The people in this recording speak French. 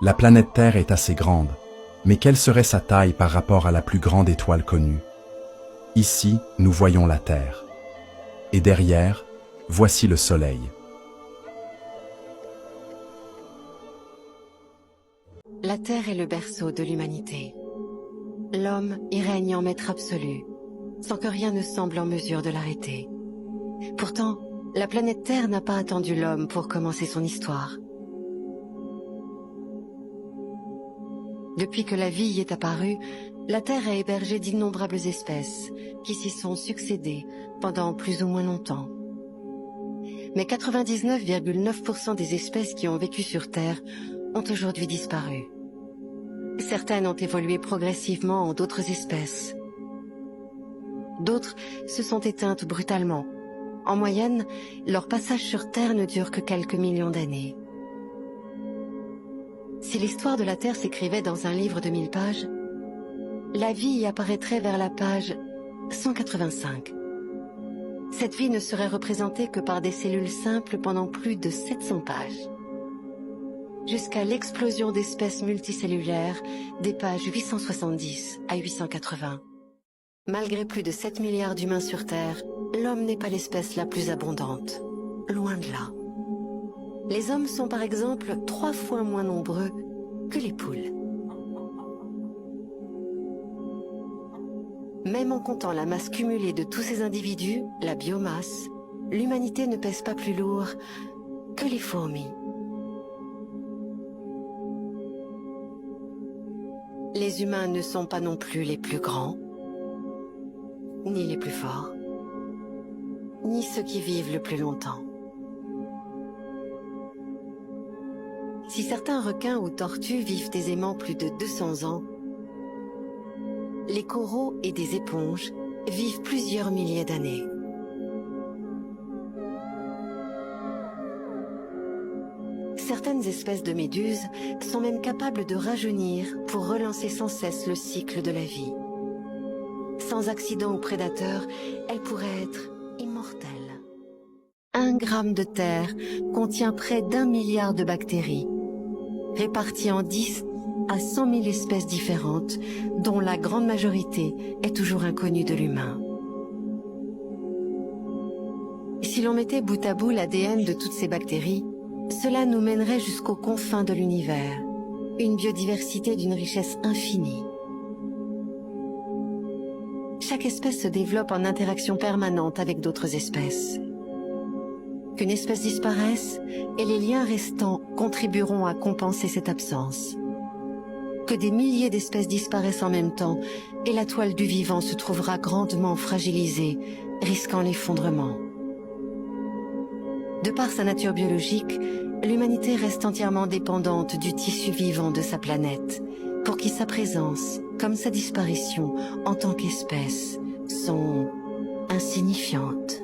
La planète Terre est assez grande, mais quelle serait sa taille par rapport à la plus grande étoile connue? Ici, nous voyons la Terre. Et derrière, voici le Soleil. La Terre est le berceau de l'humanité. L'homme y règne en maître absolu, sans que rien ne semble en mesure de l'arrêter. Pourtant, la planète Terre n'a pas attendu l'homme pour commencer son histoire. Depuis que la vie y est apparue, la Terre a hébergé d'innombrables espèces qui s'y sont succédées pendant plus ou moins longtemps. Mais 99,9% des espèces qui ont vécu sur Terre ont aujourd'hui disparu. Certaines ont évolué progressivement en d'autres espèces. D'autres se sont éteintes brutalement. En moyenne, leur passage sur Terre ne dure que quelques millions d'années. Si l'histoire de la Terre s'écrivait dans un livre de 1000 pages, la vie y apparaîtrait vers la page 185. Cette vie ne serait représentée que par des cellules simples pendant plus de 700 pages. Jusqu'à l'explosion d'espèces multicellulaires des pages 870 à 880. Malgré plus de 7 milliards d'humains sur Terre, l'homme n'est pas l'espèce la plus abondante. Loin de là. Les hommes sont par exemple 3 fois moins nombreux que les poules. Même en comptant la masse cumulée de tous ces individus, la biomasse, l'humanité ne pèse pas plus lourd que les fourmis. Les humains ne sont pas non plus les plus grands, ni les plus forts, ni ceux qui vivent le plus longtemps. Si certains requins ou tortues vivent aisément plus de 200 ans, les coraux et des éponges vivent plusieurs milliers d'années. Certaines espèces de méduses sont même capables de rajeunir pour relancer sans cesse le cycle de la vie. Sans accident ou prédateur, elles pourraient être immortelles. 1 gramme de terre contient près d'1 milliard de bactéries, réparties en 10 à 100 000 espèces différentes, dont la grande majorité est toujours inconnue de l'humain. Si l'on mettait bout à bout l'ADN de toutes ces bactéries, cela nous mènerait jusqu'aux confins de l'univers, une biodiversité d'une richesse infinie. Chaque espèce se développe en interaction permanente avec d'autres espèces. Qu'une espèce disparaisse, et les liens restants contribueront à compenser cette absence. Que des milliers d'espèces disparaissent en même temps, et la toile du vivant se trouvera grandement fragilisée, risquant l'effondrement. De par sa nature biologique, l'humanité reste entièrement dépendante du tissu vivant de sa planète, pour qui sa présence, comme sa disparition en tant qu'espèce, sont insignifiantes.